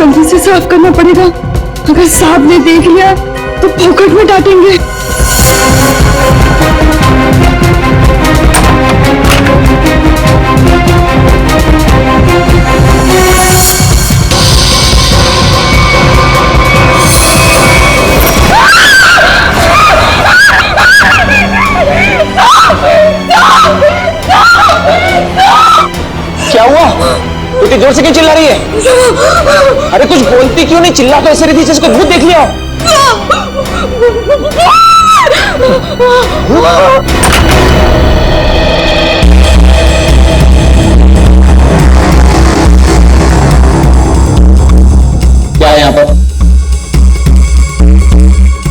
जल्दी से साफ करना पड़ेगा। अगर साहब ने देख लिया तो फोकट में डांटेंगे। क्या हुआ? इतनी जोर से क्यों चिल्ला रही है? अरे कुछ बोलती क्यों नहीं? चिल्ला तो ऐसे रही थी जिसको भूत देख लिया। क्या है यहाँ पर?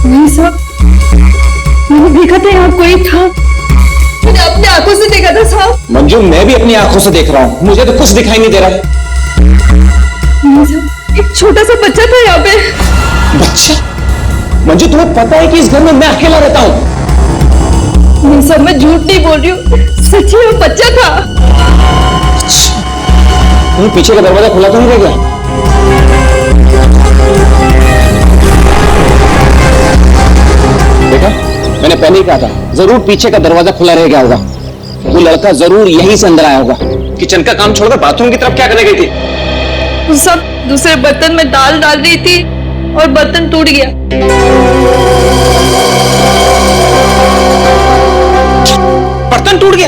नहीं साहब, मैंने देखा था यहाँ कोई था। मैंने अपनी आंखों से देखा था साहब। मंजू, मैं भी अपनी आंखों से देख रहा हूँ, मुझे तो कुछ दिखाई नहीं दे रहा। नहीं साहब, एक छोटा सा बच्चा था यहाँ पे। बच्चा? मंजू, तुम्हें पता है कि इस घर में मैं अकेला रहता हूँ? नहीं साहब, मैं झूठ नहीं बोल रही हूँ, सच्ची वो बच्चा था। अच्छा, तुम्हें पीछे का दरवाजा खुला तो नहीं रह गया? देखा, मैंने पहले ही कहा था, जरूर पीछे का दरवाजा खुला रह गया होगा। वो लड़का जरूर यहीं से अंदर आया होगा। किचन का काम छोड़कर बाथरूम की तरफ क्या करने गई थी? वो सब दूसरे बर्तन में दाल डाल रही थी और बर्तन टूट गया। बर्तन टूट गया?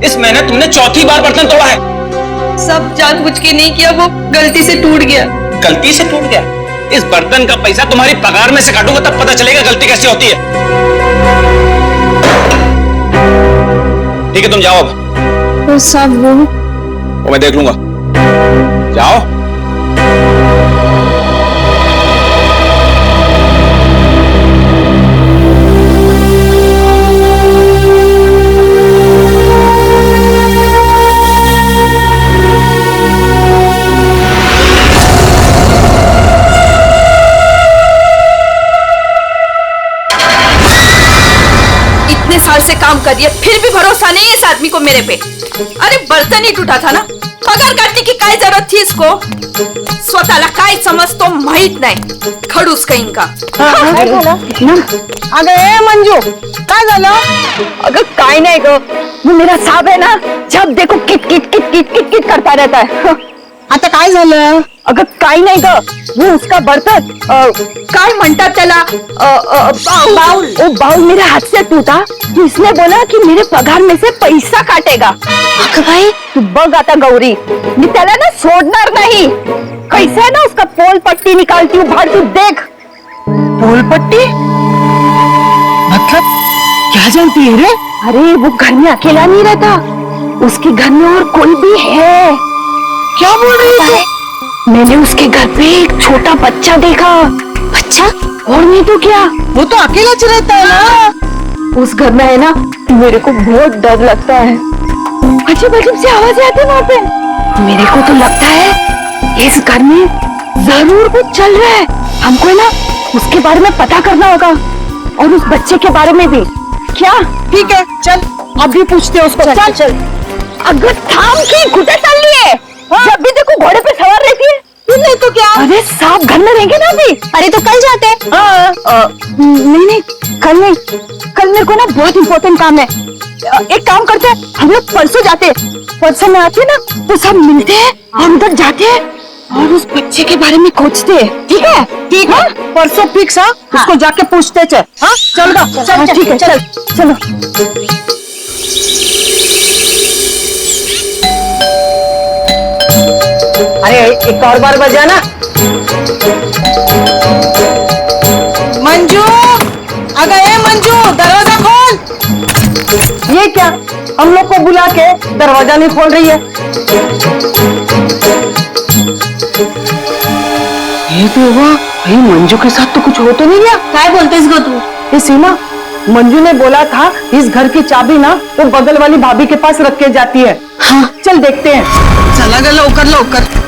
इस महीने तुमने चौथी बार बर्तन तोड़ा है। सब जानबूझ के नहीं किया, वो गलती से टूट गया। गलती से टूट गया? इस बर्तन का पैसा तुम्हारी पगार में से काटूंगा, तब पता चलेगा गलती कैसे होती है। ठीक है, तुम जाओ अब। वो सब वो मैं देख लूंगा। जाओ। साल से काम कर रही है, फिर भी भरोसा नहीं है इस आदमी को मेरे पे। अरे बर्तन ही टूटा था ना, पगार काटने की काय जरूरत थी इसको? स्वतःला काय समजतो माहित नाही, खडूस कहीं का। अगं मंजू, काय झालं? अगं काय नाही ग, वो मेरा साहब है ना, जब देखो kit kit kit kit kit kit करता रहता है। आता काय झालं? अगं काय नाही ग, वो उसका बर्तन काय म्हणतात त्याला, बाउल, वो बाउल मेरे हाथ से टूटा तो इसने बोला कि मेरे पगार में से पैसा काटेगा। अगं भाई तू बघ आता गौरी, मी त्याला ना सोडणार नहीं। कैसे है ना उसका पोल पट्टी निकालती हूँ, भाड़ तू देख। पोल पट्टी? मतलब क्या जानती है रे? अरे वो घर में अकेला नहीं रहता, उसके घर में और कोई भी है। क्या बोल रही है? मैंने उसके घर पे एक छोटा बच्चा देखा। बच्चा? और नहीं तो क्या, वो तो अकेला रहता है ना। उस घर में है ना, मेरे को बहुत डर लगता है। अजीब अजीब सी आवाजें आती है वहाँ पे। मेरे को तो लगता है इस घर में जरूर कुछ चल रहा है। हमको है ना उसके बारे में पता करना होगा, और उस बच्चे के बारे में भी। क्या? ठीक है, चल अभी पूछते हैं उसको। चल चल। अगर थाम की घुटे चल लिए, जब भी देखो घोड़े पे सवार रहती है। नहीं तो क्या? अरे साहब घर में रहेंगे ना अभी। अरे तो कल जाते हैं। नहीं नहीं, कल नहीं, कल मेरे को ना बहुत इंपॉर्टेंट काम है। एक काम करते हैं, हम लोग परसों जाते हैं। परसों में आते हैं ना तो सब मिलते हैं और उधर जाते हैं और उस बच्चे के बारे में खोजते हैं। ठीक है? ठीक है, परसों फिक्स। हाँ, उसको जाके पूछते चल। हाँ चल दो, चल ठीक है, चल चलो। अरे एक और बार बजाना। मंजू, अगर ए मंजू दरवाजा खोल। ये क्या, हम लोग को बुला के दरवाजा नहीं खोल रही है? ये तो हुआ, भाई मंजू के साथ तो कुछ हो तो नहीं गया? क्या बोलते इसको तू? ये सीमा, मंजू ने बोला था इस घर की चाबी ना वो बगल वाली भाभी के पास रख के जाती है। हाँ चल देखते हैं। चला गया, लवकर लवकर।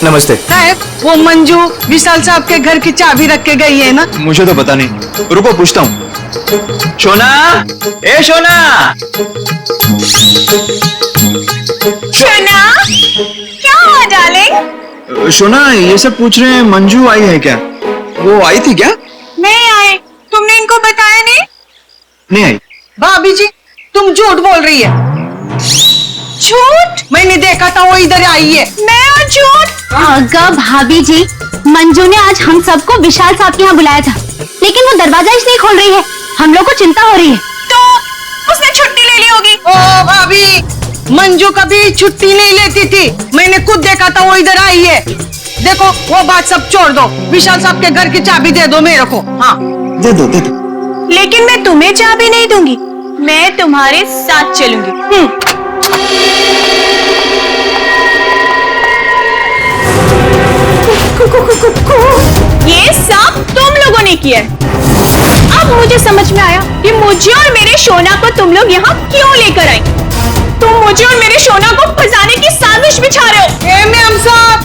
नमस्ते। साहब, वो मंजू विशाल साहब के घर की चाबी रख के गई है ना? मुझे तो पता नहीं, रुको पूछता हूँ। शोना, ए शोना। शोना, क्या हुआ डार्लिंग? शोना, ये सब पूछ रहे हैं मंजू आई है क्या? वो आई थी क्या? नहीं आए। तुमने इनको बताया नहीं? नहीं आई। भाभी जी तुम झूठ बोल रही है। झूठ? मैंने देखा था वो इधर आई है। मैं और झूठ? अगा भाभी जी, मंजू ने आज हम सबको विशाल साहब के यहाँ बुलाया था, लेकिन वो दरवाजा इसलिए खोल रही है। हम लोग को चिंता हो रही है। तो उसने छुट्टी ले ली होगी। ओ भाभी, मंजू कभी छुट्टी नहीं लेती थी। मैंने खुद देखा था वो इधर आई है। देखो वो बात सब छोड़ दो, विशाल साहब के घर की चाबी दे दो मेरे को। हाँ दे दो दे दो। लेकिन मैं तुम्हें चाबी नहीं दूंगी, मैं तुम्हारे साथ चलूंगी। ये सब तुम लोगों ने किया है। अब मुझे समझ में आया कि मुझे और मेरे शोना को तुम लोग यहाँ क्यों लेकर आई। तुम मुझे और मेरे शोना को फंसाने की साजिश बिछा रहे हो। मैम साहब,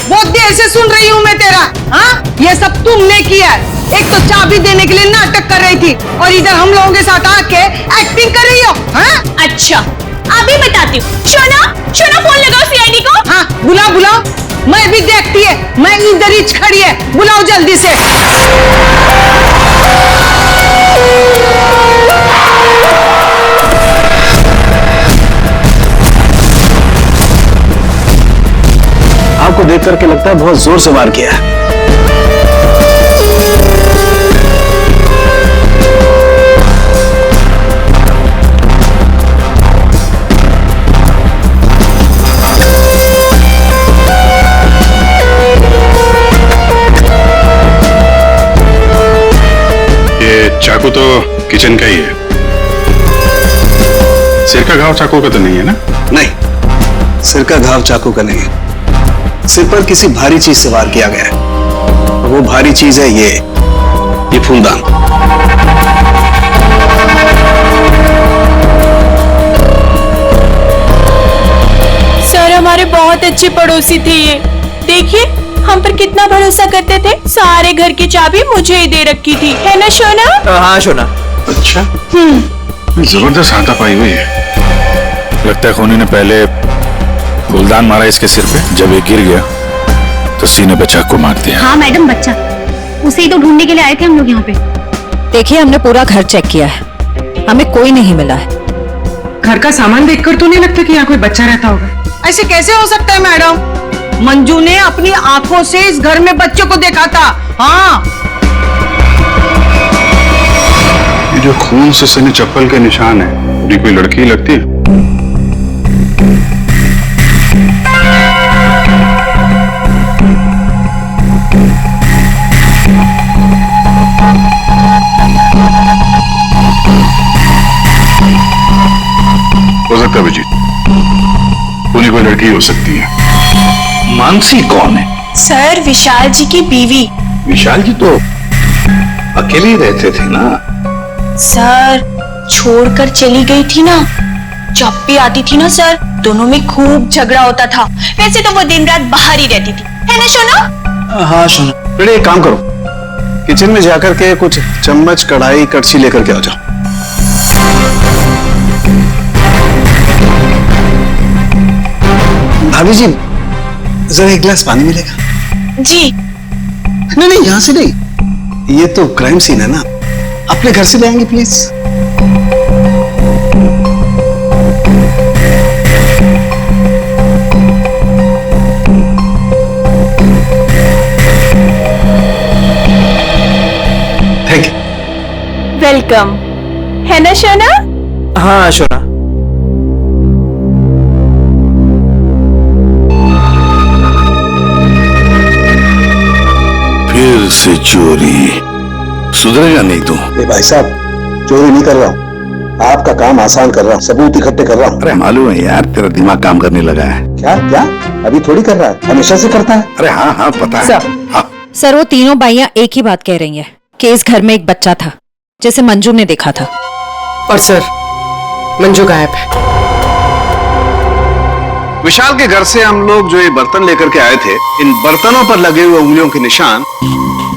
बहुत देर से सुन रही हूँ मैं तेरा। हाँ, ये सब तुमने किया है। एक तो चाबी देने के लिए नाटक कर रही थी और इधर हम लोगों के साथ आके एक्टिंग कर रही हो। हाँ? अच्छा, अभी बताती हूँ। शोना, शोना फोन लगाओ सीआईडी को। हाँ, बुलाओ बुलाओ। मैं भी देखती है, मैं इधर ही खड़ी है। बुलाओ जल्दी से। आपको देख करके लगता है बहुत जोर से वार किया है। ये चाकू तो किचन का ही है। सिर का घाव चाकू का तो नहीं है ना? नहीं, सिर का घाव चाकू का नहीं है। सिर पर किसी भारी चीज से वार किया गया है। वो भारी चीज है ये फूलदान। सर हमारे बहुत अच्छे पड़ोसी थे ये। देखिए हम पर कितना भरोसा करते थे। सारे घर की चाबी मुझे ही दे रखी थी, है ना शोना? हाँ शोना। अच्छा, जबरदस्त हाथापाई हुई है। लगता है खूनी ने पहले फूलदान मारा इसके सिर पे। जब ये गिर गया तो सीने पे चाकू मार दिया। हाँ मैडम, बच्चा उसे ही तो ढूंढने के लिए आए थे हम लोग यहाँ पे। देखिए, हमने पूरा घर चेक किया है, हमें कोई नहीं मिला है। घर का सामान देखकर तो नहीं लगता कि यहाँ कोई बच्चा रहता होगा। ऐसे कैसे हो सकता है मैडम? मंजू ने अपनी आंखों से इस घर में बच्चों को देखा था। हाँ, ये जो खून से सने चप्पल के निशान है, ये कोई लड़की लगती है? हो सकता है अभिजीत, पूरी कोई लड़की हो सकती है। मानसी कौन है? सर विशाल जी की बीवी। विशाल जी तो अकेले ही रहते थे ना। सर छोड़कर चली गई थी ना, जब भी आती थी ना सर, दोनों में खूब झगड़ा होता था। वैसे तो वो दिन रात बाहर ही रहती थी, है ना शोना? हाँ शोना, बेटे एक काम करो, किचन में जाकर के कुछ चम्मच कढ़ाई कड़छी लेकर के आ जाओ। भाभी जी जरा एक गिलास पानी मिलेगा? जी। नहीं नहीं, यहां से नहीं, ये तो क्राइम सीन है ना, अपने घर से ले आएंगे प्लीज। Thank you. वेलकम, है ना शोना? हाँ शोना। फिर से चोरी, सुधरेगा नहीं तू। भाई साहब, चोरी नहीं कर रहा हूँ, आपका काम आसान कर रहा हूँ, सबूत इकट्ठे कर रहा हूँ। अरे मालूम है यार, तेरा दिमाग काम करने लगा है। क्या क्या अभी थोड़ी कर रहा है, हमेशा से करता है। अरे हाँ हाँ पता है। हाँ। सर, वो तीनों बाइयां एक ही बात कह रही हैं कि इस घर में एक बच्चा था जिसे मंजू ने देखा था। और सर मंजू गायब है। विशाल के घर से हम लोग जो ये बर्तन लेकर के आए थे, इन बर्तनों पर लगे हुए उंगलियों के निशान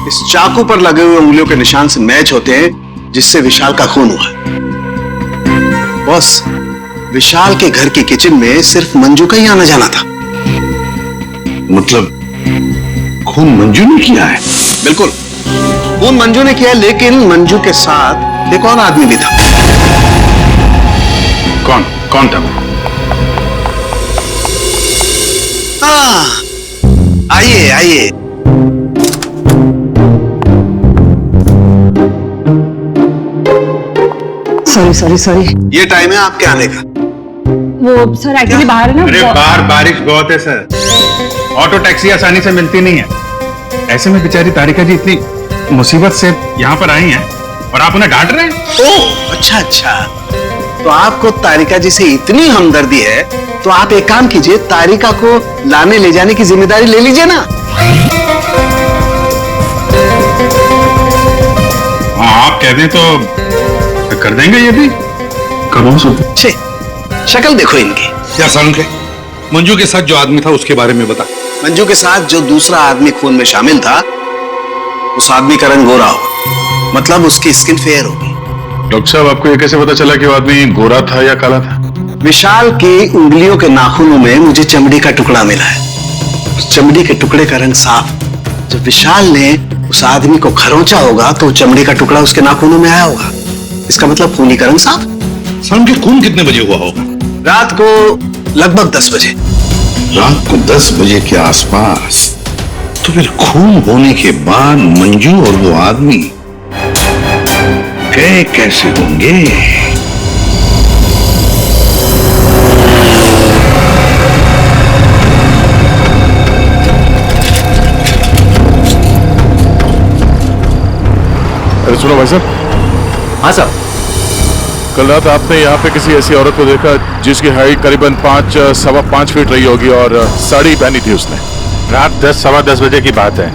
इस चाकू पर लगे हुए उंगलियों के निशान से मैच होते हैं, जिससे विशाल का खून हुआ। बॉस, विशाल के घर की किचन में सिर्फ मंजू का ही आना जाना था। मतलब खून मंजू ने किया है? बिल्कुल, खून मंजू ने किया, लेकिन मंजू के साथ एक और आदमी भी था। कौन कौन था वो? आइए आइए। सॉरी। ये टाइम है आपके आने का। वो सर एक्चुअली बाहर है ना। अरे बाहर बारिश बहुत है सर, ऑटो टैक्सी आसानी से मिलती नहीं है। ऐसे में बेचारी तारिका जी इतनी मुसीबत से यहाँ पर आई हैं और आप उन्हें डांट रहे हैं। ओह अच्छा, तो आपको तारिका जी से इतनी हमदर्दी है तो आप एक काम कीजिए, तारिका को लाने ले जाने की जिम्मेदारी ले लीजिए ना। हाँ, आप कह दें तो कर देंगे ये भी। करो सुन। छे, शक्ल देखो इनकी। क्या समझे? मंजू के साथ जो आदमी था उसके बारे में बता। मंजू के साथ जो दूसरा आदमी खून में शामिल था, उस आदमी का रंग गोरा होगा, मतलब उसकी स्किन फेयर होगी। डॉक्टर साहब, आपको ये कैसे पता चला कि वो आदमी गोरा था या काला था? विशाल की उंगलियों के नाखूनों में मुझे चमड़ी का टुकड़ा मिला है। उस चमड़ी के टुकड़े का रंग साफ। जब विशाल ने उस आदमी को खरोंचा होगा तो चमड़ी का टुकड़ा उसके नाखूनों में आया होगा। इसका मतलब खूनी का रंग साफ। समझे खून कितने बजे हुआ होगा? रात को लगभग 10 बजे। रात को 10 बजे के आसपास। तो फिर खून होने के बाद मंजू और वो आदमी गए कैसे होंगे? अरे सुनो भाई साहब। हाँ साहब। कल रात आपने यहाँ पे किसी ऐसी औरत को देखा जिसकी हाइट करीबन 5-5.25 फीट रही होगी और साड़ी पहनी थी उसने। रात 10-10:15 बजे की बात है।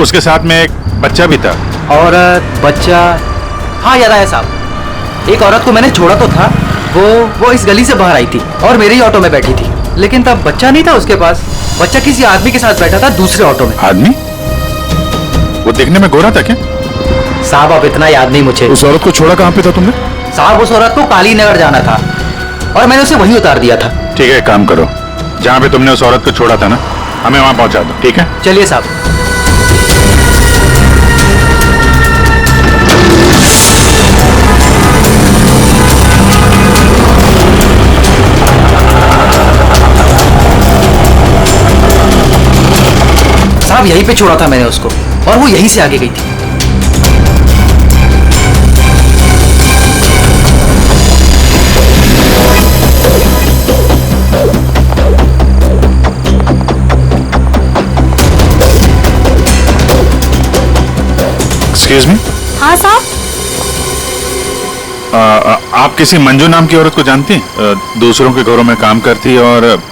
उसके साथ में एक बच्चा भी था। औरत बच्चा, हाँ याद आया साहब। एक औरत को मैंने छोड़ा तो था, वो इस गली से बाहर आई थी और मेरे ही ऑटो में बैठी थी, लेकिन तब बच्चा नहीं था उसके पास। बच्चा किसी आदमी के साथ बैठा था दूसरे ऑटो में। आदमी? वो देखने में गोरा था क्या? साहब अब इतना याद नहीं मुझे। उस औरत को छोड़ा कहाँ पे था तुमने? साहब उस औरत को काली नगर जाना था और मैंने उसे वहीं उतार दिया था। ठीक है, एक काम करो, जहाँ पे तुमने उस औरत को छोड़ा था ना, हमें वहां पहुंचा दो। ठीक है, चलिए साहब। साहब यहीं पे छोड़ा था मैंने उसको और वो यहीं से आगे गई थी। Excuse me. हाँ साहब। आप किसी मंजू नाम की औरत को जानती हैं? दूसरों के घरों में काम करती है और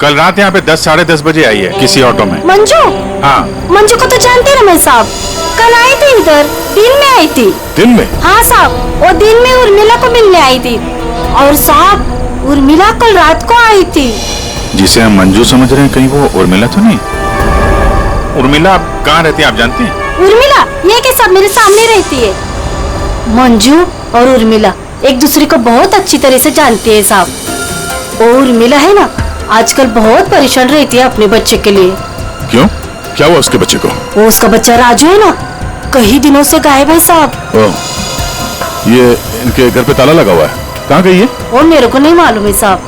कल रात यहाँ पे 10-10:30 बजे आई है किसी ऑटो में। मंजू? हाँ। मंजू को तो जानते हैं रमेश साहब, कल आई थी इधर, दिन में आई थी। दिन में? हाँ साहब, वो दिन में उर्मिला को मिलने आई थी। और साहब उर्मिला कल रात को आई थी। जिसे हम मंजू समझ रहे हैं, कहीं वो उर्मिला तो नहीं? उर्मिला कहाँ रहती है आप जानती हैं? उर्मिला ये के सब मेरे सामने रहती है। मंजू और उर्मिला एक दूसरे को बहुत अच्छी तरह से जानती है साहब। और उर्मिला है ना, आजकल बहुत परेशान रहती है अपने बच्चे के लिए। क्यों? क्या हुआ उसके बच्चे को? वो उसका बच्चा राजू है ना, कई दिनों से गायब है साहब। ये इनके घर पे ताला लगा हुआ है, कहाँ गई है? वो मेरे को नहीं मालूम है साहब।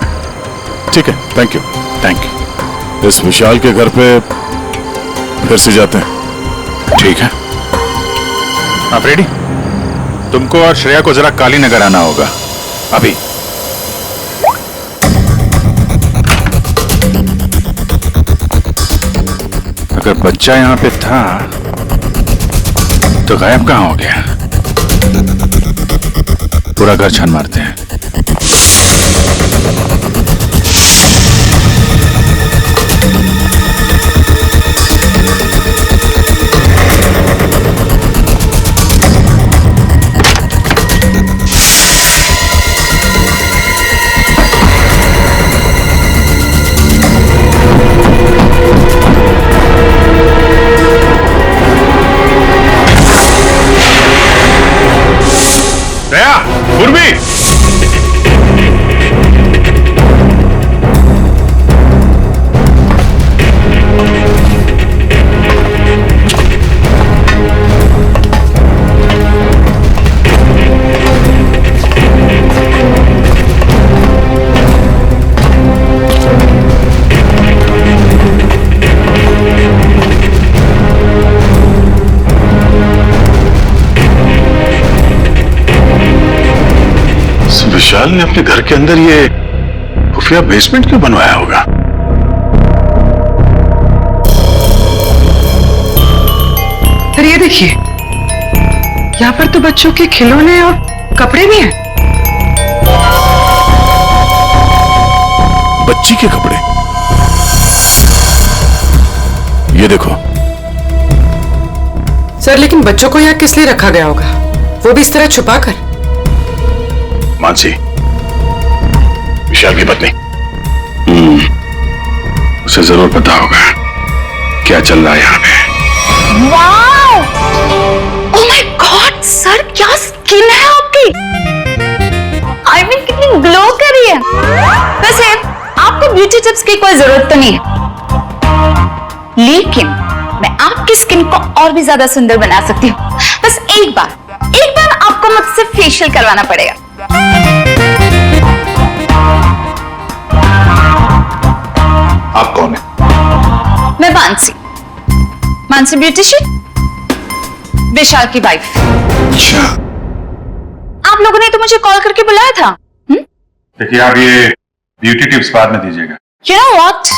ठीक है, थैंक यू। इस विशाल के घर पे फिर से जाते हैं। ठीक है, आप रेडी? तुमको और श्रेया को जरा काली नगर आना होगा अभी। अगर बच्चा यहाँ पे था तो गायब कहाँ हो गया? पूरा घर छान मारते हैं। विशाल ने अपने घर के अंदर ये खुफिया बेसमेंट क्यों बनवाया होगा? फिर ये देखिए, यहाँ पर तो बच्चों के खिलौने और कपड़े भी हैं। बच्ची के कपड़े? ये देखो। सर, लेकिन बच्चों को यहाँ किस लिए रखा गया होगा, वो भी इस तरह छुपा कर? मानसी, विशाल की पत्नी, उसे जरूर पता होगा क्या चल रहा है यहाँ पे। Wow! Oh my God sir, क्या स्किन है आपकी! आई मीन कितनी ग्लो कर रही है। वैसे आपको ब्यूटी टिप्स की कोई जरूरत तो नहीं है, लेकिन मैं आपकी स्किन को और भी ज्यादा सुंदर बना सकती हूँ। बस एक बार आपको मुझसे फेशियल करवाना पड़ेगा। आप कौन है? मैं मानसी ब्यूटिशियन, विशाल की वाइफ। अच्छा, आप लोगों ने तो मुझे कॉल करके बुलाया था। देखिए आप ये ब्यूटी टिप्स बाद में दीजिएगा। You know what?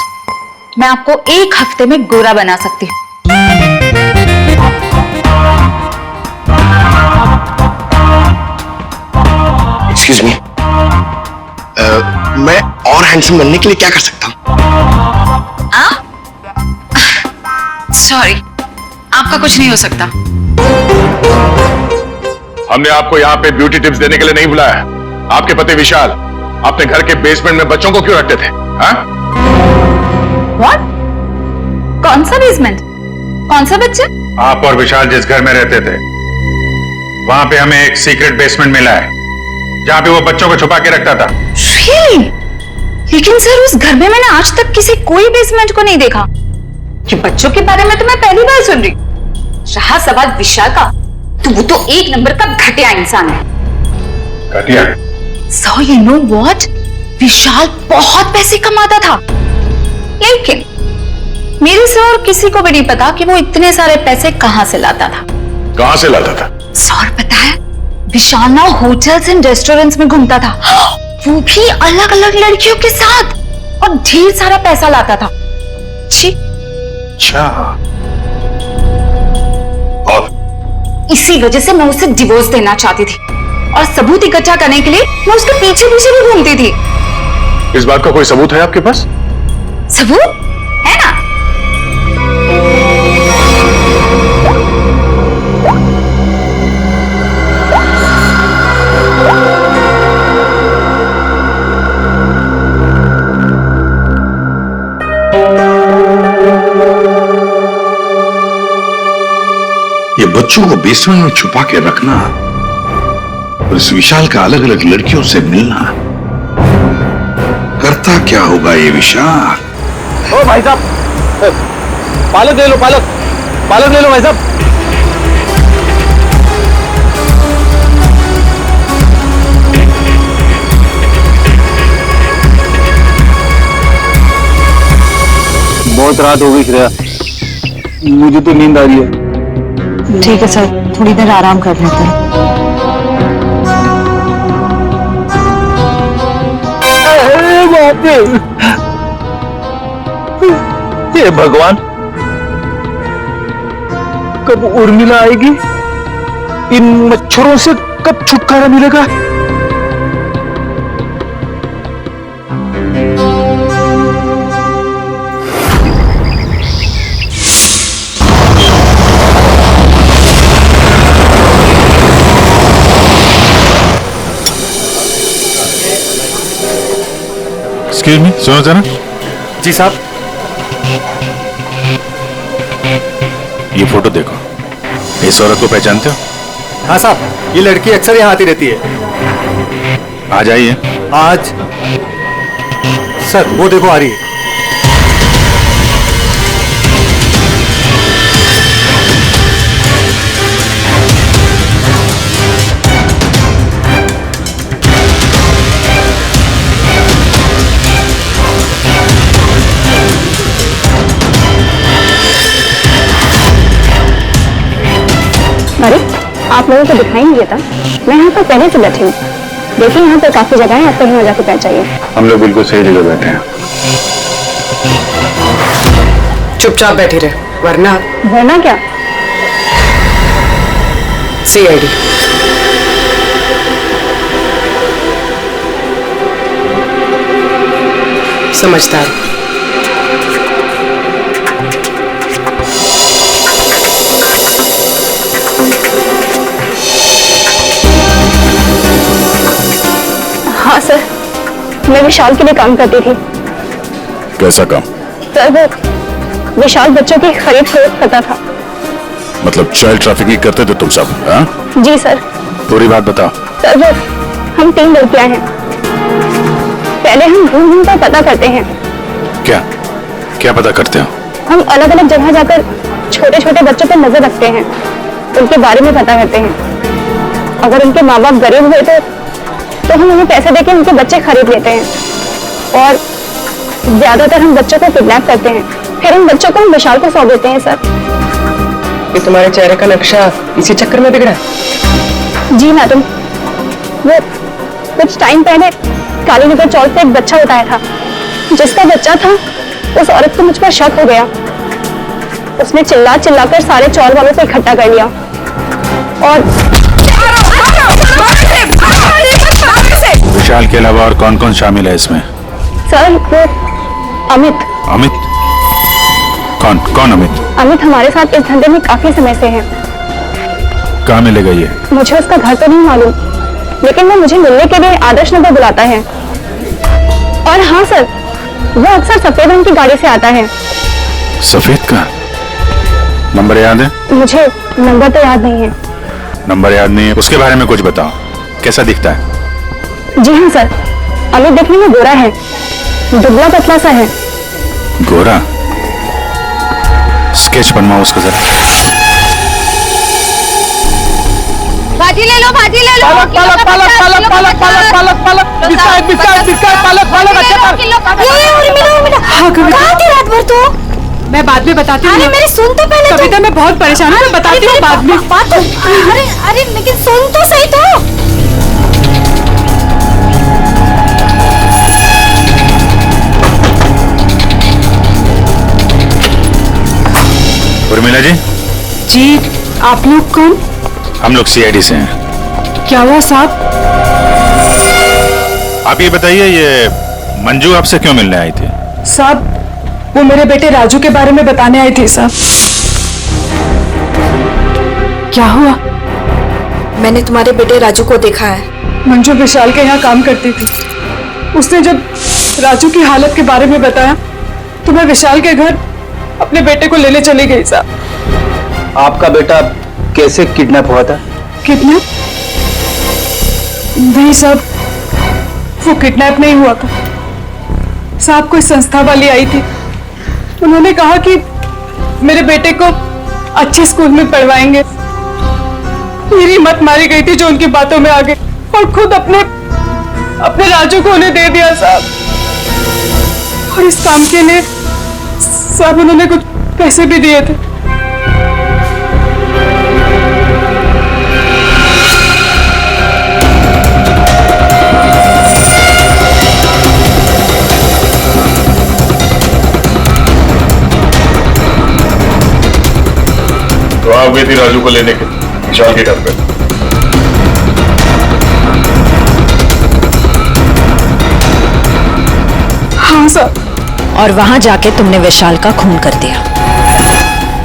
मैं आपको एक हफ्ते में गोरा बना सकती हूँ। एक्सक्यूज मी, मैं और हैंडसम बनने के लिए क्या कर सकता हूँ? सॉरी, आपका कुछ नहीं हो सकता। हमने आपको यहाँ पे ब्यूटी टिप्स देने के लिए नहीं बुलाया। आपके पति विशाल अपने घर के बेसमेंट में बच्चों को क्यों रखते थे? हाँ? What? कौन सा बेसमेंट? कौन सा बच्चा? आप और विशाल जिस घर में रहते थे, वहां पे हमें एक सीक्रेट बेसमेंट मिला है, जहां पे वो बच्चों को छुपा के रखता था। Really? लेकिन सर, उस घर में मैंने आज तक किसी कोई बेसमेंट को नहीं देखा। ये बच्चों के बारे में तो मैं पहली बार सुन रही। रहा सवाल विशाल का, तो वो तो एक नंबर का घटिया इंसान है। घटिया? So you know what? विशाल बहुत पैसे कमाता था, लेकिन मेरे से और किसी को भी नहीं पता कि वो इतने सारे पैसे कहां से लाता था। कहां से लाता था? सर पता है, विशाल ना होटल्स एंड रेस्टोरेंट्स में घूमता था, वो भी अलग अलग लड़कियों के साथ, और ढेर सारा पैसा लाता था। छी। अच्छा, और इसी वजह से मैं उसे डिवोर्स देना चाहती थी, और सबूत इकट्ठा करने के लिए मैं उसके पीछे पीछे भी घूमती थी। इस बात का कोई सबूत है आपके पास? सबूत है ना? ये बच्चों को बेसमेंट में छुपा के रखना और इस विशाल का अलग अलग लड़कियों से मिलना, करता क्या होगा ये विशाल? ओ भाई साहब, पालक ले लो, पालक ले लो भाई साहब। बहुत रात हो गई श्रेया, मुझे तो नींद आ रही है। ठीक है सर, थोड़ी देर आराम कर लेते हैं। हे भगवान, कब उर्मिला आएगी? इन मच्छरों से कब छुटकारा मिलेगा? एक्सक्यूज मी, सुनो जरा। जी साहब। ये फोटो देखो, इस औरत को पहचानते हो? हाँ साहब, ये लड़की अक्सर यहाँ आती रहती है। आज आई है? आज सर, वो देखो आ रही है। अरे, आप लोगों को दिखाई नहीं देता? मैं यहाँ पर पहले से बैठी हूँ। देखिए यहाँ पे काफी जगह है, आपको यहाँ जाके बैठ जाइए। हम लोग बिल्कुल सही जगह बैठे हैं। चुपचाप बैठी रहे, वरना वरना क्या? सीआईडी। समझदार। हाँ सर, मैं विशाल के लिए काम करती थी। कैसा काम? सर वो विशाल बच्चों की खरीद फरोख्त करता था। मतलब चाइल्ड ट्रैफिकिंग करते थे तुम सब? हाँ, जी सर। पूरी बात बताओ। सर वो हम 3 लड़कियां हैं। पहले हम घूम घूम कर पता करते हैं। क्या क्या पता करते हो? हम अलग अलग जगह जाकर छोटे छोटे बच्चों पर नजर रखते हैं, उनके बारे में पता करते हैं। अगर उनके माँ बाप गरीब हुए तो हम उन्हें पैसे देकर उनके बच्चे खरीद लेते हैं और ज्यादातर हम बच्चों को किडनैप करते हैं, फिर उन बच्चों को हम विशाल को सौंप देते हैं। सर ये तुम्हारे चेहरे का नक्शा इसी चक्कर में बिगड़ा? जी मैडम, वो कुछ टाइम पहले काली नगर चौक पे एक बच्चा उठाया था। जिसका बच्चा था उस औरत को मुझ पर शक हो गया। उसने चिल्ला चिल्लाकर सारे चौर वालों को इकट्ठा कर लिया और विशाल के अलावा और कौन कौन शामिल है इसमें? सर वो अमित। अमित? कौन कौन अमित? अमित हमारे साथ इस धंधे में काफी समय से है। कहाँ मिलेगा ये? मुझे उसका घर तो नहीं मालूम, लेकिन वो मुझे मिलने के लिए आदर्श नगर बुलाता है। और हाँ सर, वो अक्सर सफेद रंग की गाड़ी से आता है। सफेद का नंबर याद है? मुझे नंबर तो याद नहीं है। नंबर याद नहीं है, उसके बारे में कुछ बताओ। कैसा दिखता है? जी हाँ सर, अमित देखने में गोरा है, दुबला पतला सा है। गोरा? स्केच बनवाओ उसका जरा। भाजी ले लो, भाजी ले लो। पालक पालक पालक पालक पालक पालक पालक पालक बिस्काट बिस्काट बिस्काट पालक पालक कहाँ थी रात भर तू? मैं बाद में बताती हूँ। अरे मेरी सुन तो पहले। कविता मैं बहुत परेशान हूँ, मैं बताती हूँ बाद में। अरे अरे लेकिन सुन तो सही तो। उर्मिला जी? जी, आप लोग कौन? हम लोग सीआईडी से हैं। क्या हुआ साहब? आप ये बताइए, ये मंजू आपसे क्यों मिलने आई थी? साहब वो मेरे बेटे राजू के बारे में बताने आई थी साहब। क्या हुआ? मैंने तुम्हारे बेटे राजू को देखा है। मंजू विशाल के यहाँ काम करती थी। उसने जब राजू की हालत के बारे में बताया तो मैं विशाल के घर अपने बेटे को लेने चली गई साहब। आपका बेटा कैसे किडनैप हुआ था? किडनैप? नहीं साहब, वो किडनैप नहीं हुआ था साहब। कोई संस्था वाली आई थी, उन्होंने कहा कि मेरे बेटे को अच्छे स्कूल में पढ़वाएंगे। मेरी हिम्मत मारी गई थी जो उनकी बातों में आ गई और खुद अपने राजू को उन्हें दे दिया साहब। और इस काम के लिए साहब उन्होंने कुछ पैसे भी दिए थे। तो आप गई थी राजू को लेने के विशाल के घर पे? हाँ सर। और वहां जाके तुमने विशाल का खून कर दिया?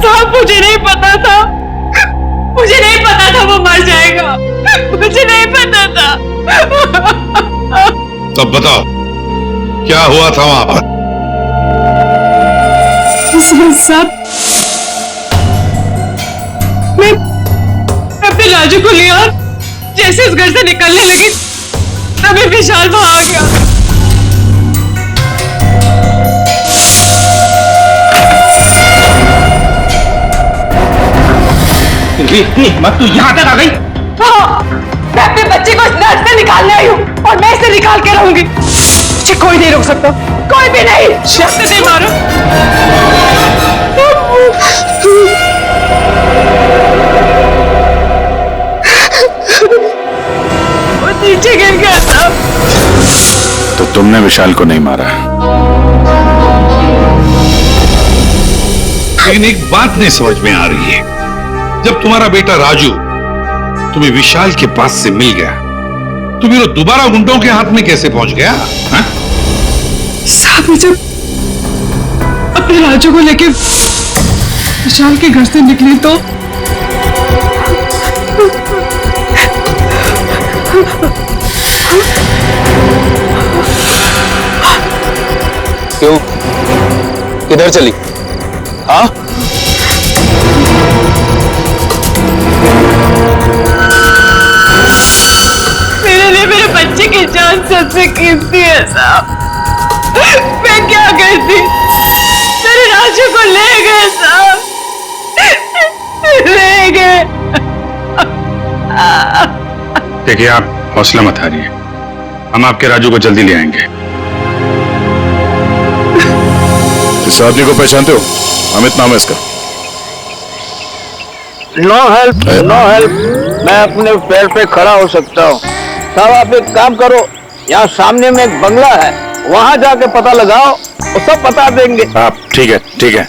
साहब मुझे नहीं पता था, मुझे नहीं पता था वो मर जाएगा, मुझे नहीं पता था। तब बताओ क्या हुआ था वहां पर? साहब मैं अपने राजू को लिया, जैसे इस घर से निकलने लगी तभी विशाल वहां आ गया। इतनी हिम्मत तू यहाँ तक आ गई? हाँ, मैं अपने बच्चे को इस नर्क से निकालने आई हूँ और मैं इसे निकाल के रहूंगी। मुझे कोई नहीं रोक सकता, कोई भी नहीं। शब्द नहीं मारो। वो नीचे गिर गया था। तो तुमने विशाल को नहीं मारा। लेकिन एक बात नहीं समझ में आ रही है, जब तुम्हारा बेटा राजू तुम्हें विशाल के पास से मिल गया तो फिर वो दोबारा गुंडों के हाथ में कैसे पहुंच गया? हा? साहब मैं जब अपने राजू को लेके विशाल के घर से निकली तो क्यों? किधर चली? हाँ? मेरे लिए मेरे बच्चे की जान सबसे कीमती है साहब। मैं क्या करती? मेरे राजू को ले गए साहब, ले गए। देखिए, आप हौसला मत हारिए, हम आपके राजू को जल्दी ले आएंगे। इस आदमी को पहचानते हो? अमित नाम है इसका। No help, no help. मैं अपने पैर पे खड़ा हो सकता हूँ। साहब आप एक काम करो, यहाँ सामने में एक बंगला है, वहां जाके पता लगाओ, वो सब बता देंगे। आप ठीक है, ठीक है,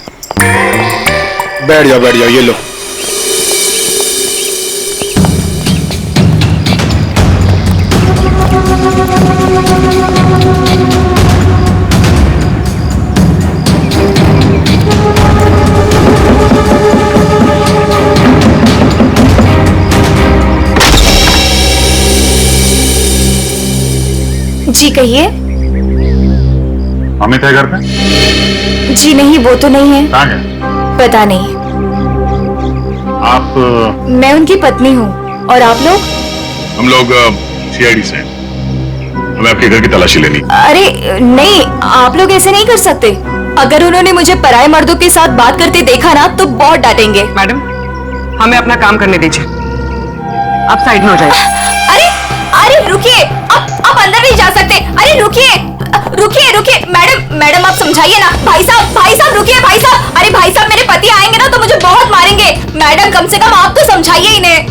बैठ जाओ, ये लो। जी कहिए। अमित है घर पे? जी नहीं, वो तो नहीं है। कहाँ है? पता नहीं। आप? मैं उनकी पत्नी हूँ। और आप लोग? हम लोग सीआईडी से हैं। हमें आपके घर की तलाशी लेनी। अरे नहीं, आप लोग ऐसे नहीं कर सकते। अगर उन्होंने मुझे पराये मर्दों के साथ बात करते देखा ना तो बहुत डांटेंगे। मैडम, हमें अपना काम करने दीजिए, आप साइड में हो जाइए। अरे अरे रुकिए, आप अंदर नहीं जा सकते। अरे रुकिए रुकिए रुकिए, मैडम आप समझाइए ना। भाई साहब रुकिए भाई साहब। अरे भाई साहब, मेरे पति आएंगे ना तो मुझे बहुत मारेंगे। मैडम कम से कम आप तो समझाइए इन्हें।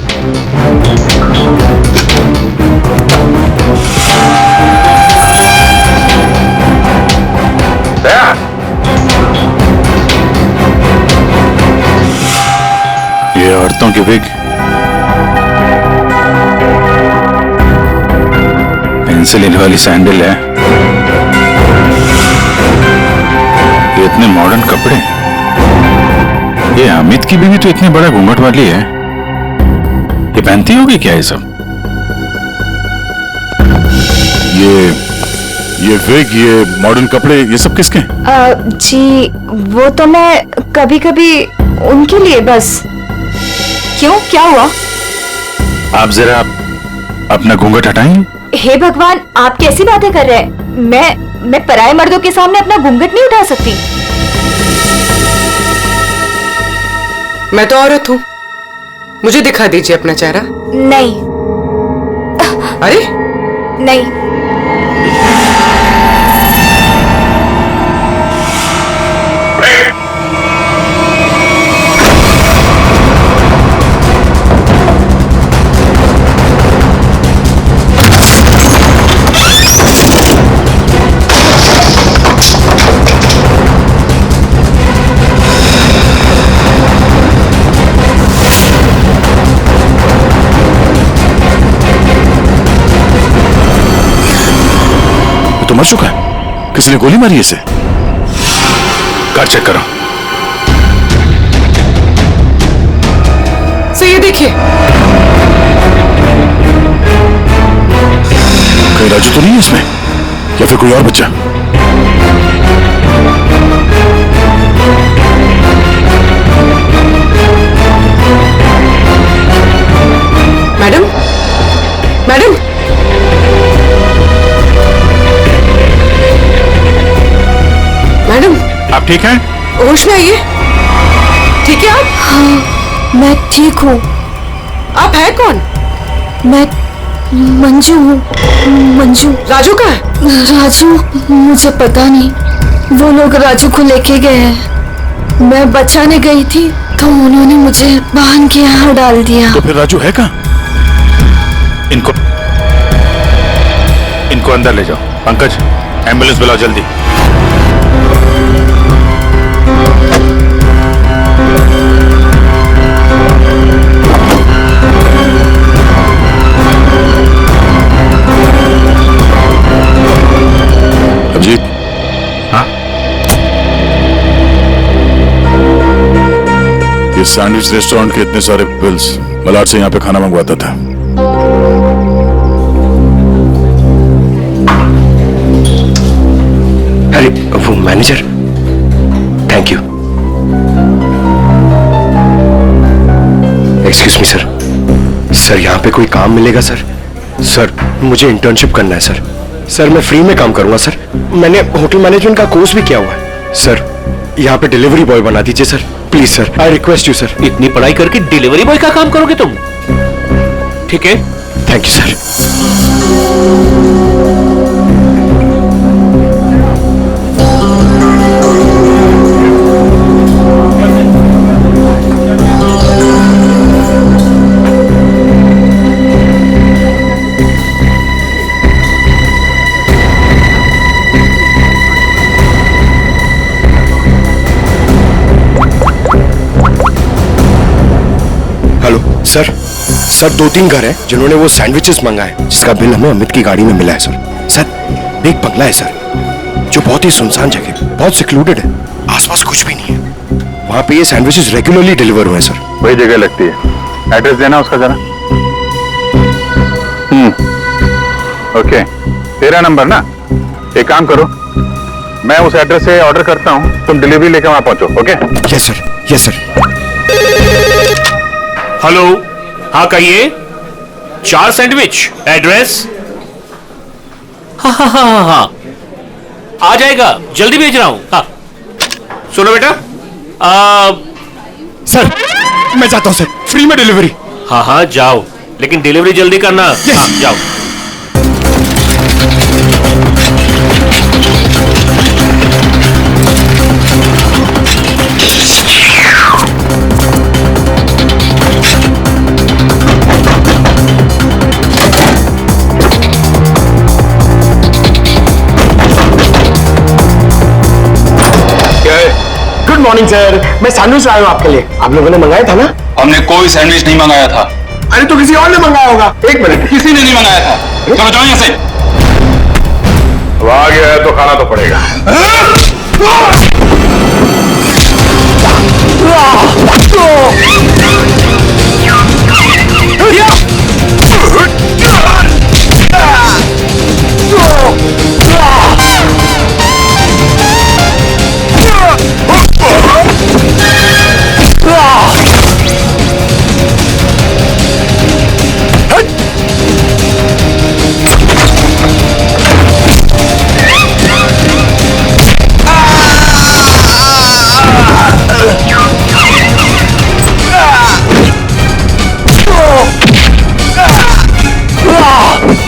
ये औरतों की विग, पेंसिल वाली सैंडल है, ये इतने मॉडर्न कपड़े। ये अमित की बीवी तो इतनी बड़ा घूंघट वाली है, ये पहनती होगी क्या ये सब? ये विग, ये मॉडर्न कपड़े, ये सब किसके? जी वो तो मैं कभी कभी उनके लिए बस। क्यों, क्या हुआ? आप जरा अपना घूंघट हटाएंगे? हे भगवान, आप कैसी बातें कर रहे हैं? मैं पराये मर्दों के सामने अपना घूंघट नहीं उठा सकती। मैं तो औरत हूँ, मुझे दिखा दीजिए अपना चेहरा। नहीं। अरे नहीं। तो मर चुका है, किसी ने गोली मारी है इसे। कार चेक करो। तो ये देखिए, कहीं राजू तो नहीं है इसमें, या फिर कोई और बच्चा? मैडम, मैडम, मैडम, आप ठीक हैं? होश में आइए। ठीक है आप? हाँ, मैं ठीक हूँ। आप है कौन? मैं मंजू हूँ। मंजू। राजू का है? राजू मुझे पता नहीं, वो लोग राजू को लेके गए हैं। मैं बचाने गई थी तो उन्होंने मुझे बहन के यहाँ डाल दिया। तो फिर राजू है कहाँ? इनको अंदर ले जाओ। पंकज, एम्बुलेंस बुलाओ जल्दी। अजीत, हाँ? ये सैंडविच रेस्टोरेंट के इतने सारे बिल्स मलाड से यहाँ पे खाना मंगवाता था। अरे वो manager, thank you. Excuse me sir, sir यहाँ पे कोई काम मिलेगा सर? सर मुझे इंटर्नशिप करना है सर। सर मैं फ्री में काम करूंगा सर, मैंने होटल मैनेजमेंट का कोर्स भी किया हुआ है सर। यहाँ पे डिलीवरी बॉय बना दीजिए sir, please sir, I request you sir. इतनी पढ़ाई करके डिलीवरी बॉय का काम करोगे तुम? ठीक है, thank you sir. Hello sir, sir 2-3 घर हैं जिन्होंने वो सैंडविचेस मंगाए जिसका बिल हमें अमित की गाड़ी में मिला है सर। सर एक बंगला है सर जो बहुत ही सुनसान जगह, बहुत सिक्लूडेड है, आसपास कुछ भी नहीं है। वहां पे ये सैंडविचेस रेगुलरली डिलीवर हुए हैं सर। वही जगह लगती है, एड्रेस देना उसका जरा। ओके, तेरा नंबर ना? एक काम करो, मैं उस एड्रेस से ऑर्डर करता हूँ, तुम डिलीवरी लेकर वहां पहुंचो। Okay? Yes sir, yes sir. Hello, हाँ कहिए। 4 सैंडविच, एड्रेस? हाँ हाँ हाँ हाँ हाँ, आ जाएगा, जल्दी भेज रहा हूँ। हाँ सुनो बेटा, सर मैं जाता हूँ सर, फ्री में डिलीवरी। हाँ हाँ जाओ, लेकिन डिलीवरी जल्दी करना। Yes. हाँ जाओ। गुड मॉर्निंग सर, मैं सैंडविच लाया हूँ आपके लिए। आप लोगों ने मंगाया था ना? हमने कोई सैंडविच नहीं मंगाया था। अरे तो किसी और ने मंगाया होगा। एक मिनट, किसी ने नहीं मंगाया था। चलो जाओ यहाँ से। अब आ गया है तो खाना तो पड़ेगा।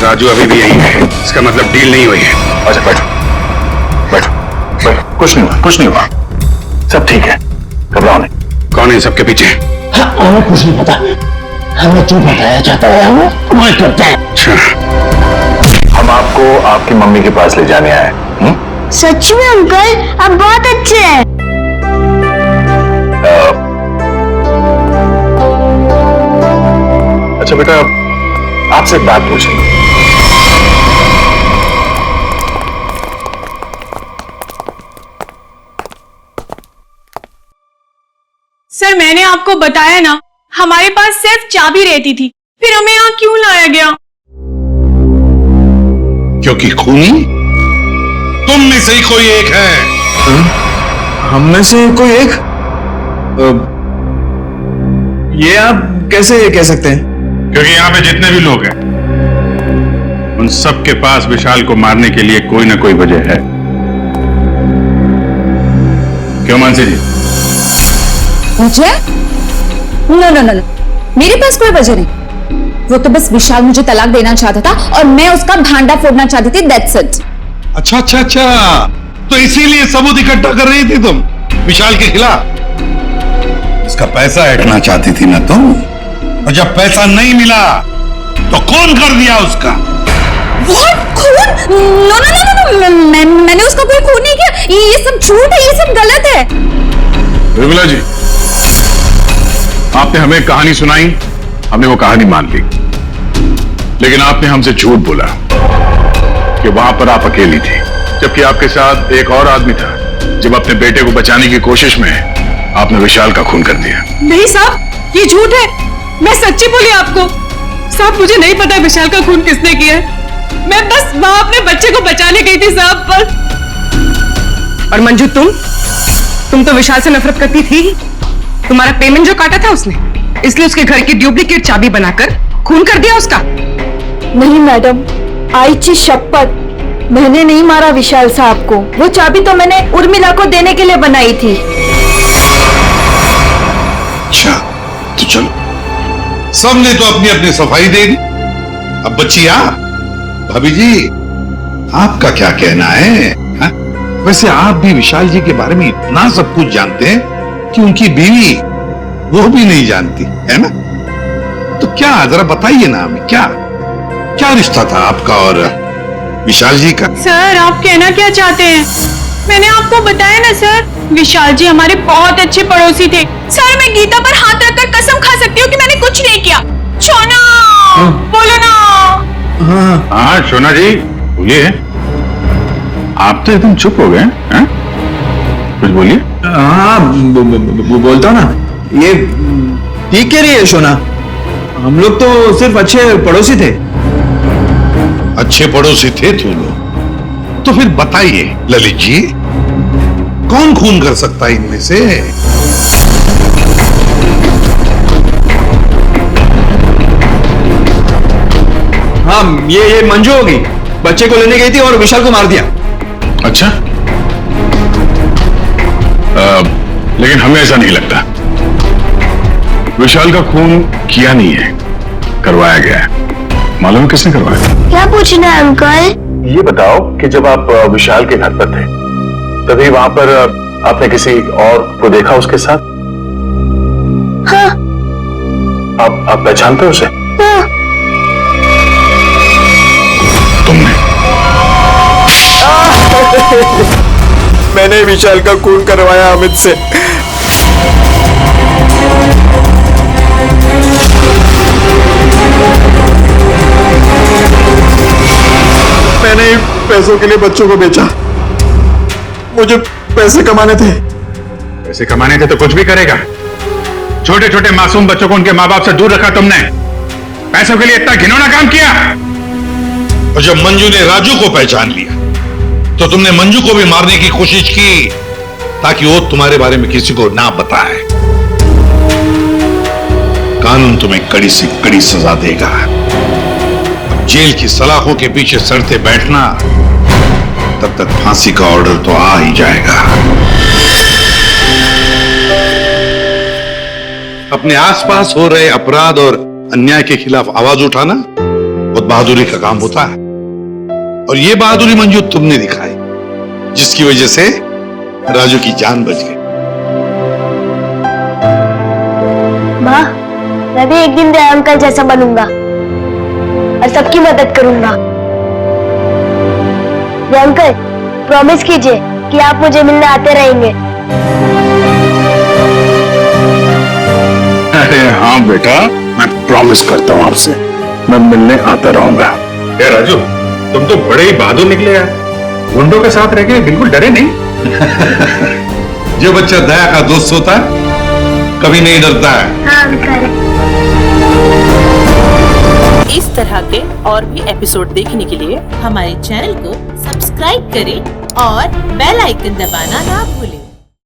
राजू अभी भी यही है, इसका मतलब डील नहीं हुई है। अच्छा बैठो बैठो बैठो, कुछ नहीं हुआ, कुछ नहीं हुआ, सब ठीक है, घबराओ नहीं। कौन है इन सबके पीछे? हमें कुछ नहीं पता, हमें जो बताया जाता है हम वही करते हैं। अच्छा, हम आपको आपकी मम्मी के पास ले जाने आए। सच में अंकल, आप बहुत अच्छे हैं। अच्छा बेटा, आपसे एक बात पूछेंगे। सर मैंने आपको बताया ना, हमारे पास सिर्फ चाबी रहती थी, फिर हमें यहाँ क्यों लाया गया? क्योंकि खूनी तुम में से ही कोई एक है। हम में से कोई एक? ये आप कैसे कह सकते हैं? क्योंकि यहाँ पे जितने भी लोग हैं उन सब के पास विशाल को मारने के लिए कोई ना कोई वजह है। क्यों मानसी जी? मुझे? नो नो नो नो, मेरे पास कोई वजह नहीं। वो तो बस विशाल मुझे तलाक देना चाहता था और मैं उसका भांडा फोड़ना चाहती थी, दैट्स इट। अच्छा अच्छा अच्छा, तो इसीलिए सबूत इकट्ठा कर रही थी तुम विशाल के खिलाफ। इसका पैसा ऐंठना चाहती थी ना तुम, और जब पैसा नहीं मिला तो कौन कर दिया उसका? खून? नो नो नो नो, मैंने उसका कोई खून नहीं किया। ये सब झूठ है, ये सब गलत है। उर्मिला जी, आपने हमें कहानी सुनाई, हमने वो कहानी मान ली, लेकिन आपने हमसे झूठ बोला कि वहां पर आप अकेली थी, जबकि आपके साथ एक और आदमी था। जब अपने बेटे को बचाने की कोशिश में आपने विशाल का खून कर दिया। नहीं साहब, ये झूठ है। मैं सच्ची बोली आपको। साहब, मुझे नहीं पता विशाल का खून किसने किया है। मैं बस वहां अपने बच्चे को बचाने गई थी साहब पर। और मंजू, तुम तो विशाल से नफरत करती थी। तुम्हारा पेमेंट जो काटा था उसने, इसलिए उसके घर की डुप्लीकेट चाबी बनाकर खून कर दिया उसका। नहीं मैडम, आईची शपथ, मैंने नहीं मारा विशाल साहब को। वो चाबी तो मैंने उर्मिला को देने के लिए बनाई थी। अच्छा, तो चलो, सबने तो अपनी अपनी सफाई दे दी। अब बच्ची भाभी जी, आपका क्या कहना है? हा? वैसे आप भी विशाल जी के बारे में इतना सब कुछ जानते हैं कि उनकी बीवी वो भी नहीं जानती है ना? तो क्या, जरा बताइए ना हमें, क्या रिश्ता था आपका और विशाल जी का? सर, आप कहना क्या चाहते हैं? मैंने आपको बताया ना सर, विशाल जी हमारे बहुत अच्छे पड़ोसी थे। सर, मैं गीता पर हाथ रखकर कसम खा सकती हूँ कि मैंने कुछ नहीं किया। शोना, बोलो ना। हाँ शोना जी, बोलिए। आप तो एकदम चुप हो गए हैं? कुछ बोलिए। हाँ, बोलता हूँ ना। ये ठीक कह रही है शोना, हम लोग तो सिर्फ अच्छे पड़ोसी थे। अच्छे पड़ोसी थे तुम लोग? तो फिर बताइए ललित जी, कौन खून कर सकता है इनमें से? हाँ, ये मंजू होगी। बच्चे को लेने गई थी और विशाल को मार दिया। अच्छा, लेकिन हमें ऐसा नहीं लगता। विशाल का खून किया नहीं है, करवाया गया है। मालूम है किसने करवाया? क्या पूछना है अंकल? ये बताओ कि जब आप विशाल के घर पर थे, तभी वहां पर आपने किसी और को देखा उसके साथ? हाँ। आप पहचानते हो उसे? हाँ। तुमने? मैंने विशाल का खून करवाया अमित से। मैंने पैसों के लिए बच्चों को बेचा। मुझे पैसे कमाने थे। पैसे कमाने थे तो कुछ भी करेगा। छोटे छोटे मासूम बच्चों को उनके माँ बाप से दूर रखा तुमने। पैसों के लिए इतना घिनौना काम किया। और जब मंजू ने राजू को पहचान लिया तो तुमने मंजू को भी मारने की कोशिश की ताकि वो तुम्हारे बारे में किसी को ना बताए। कानून तुम्हें कड़ी से कड़ी सजा देगा। जेल की सलाखों के पीछे सड़ते बैठना, तब तक फांसी का ऑर्डर तो आ ही जाएगा। अपने आसपास हो रहे अपराध और अन्याय के खिलाफ आवाज उठाना बहुत बहादुरी का काम होता है। और ये बहादुरी मंजू तुमने दिखाई, जिसकी वजह से राजू की जान बच गई। माँ, मैं भी एक दिन दया अंकल जैसा बनूंगा और सबकी मदद करूंगा। दया अंकल, प्रॉमिस कीजिए कि आप मुझे मिलने आते रहेंगे। अरे हाँ बेटा, मैं प्रॉमिस करता हूँ आपसे, मैं मिलने आता रहूंगा। राजू, तुम तो बड़े ही बहादुर निकले यार। गुंडों के साथ रह के बिल्कुल डरे नहीं। जो बच्चा दया का दोस्त होता है कभी नहीं डरता है। हाँ अंकल। इस तरह के और भी एपिसोड देखने के लिए हमारे चैनल को सब्सक्राइब करें और बेल आइकन दबाना ना भूलें।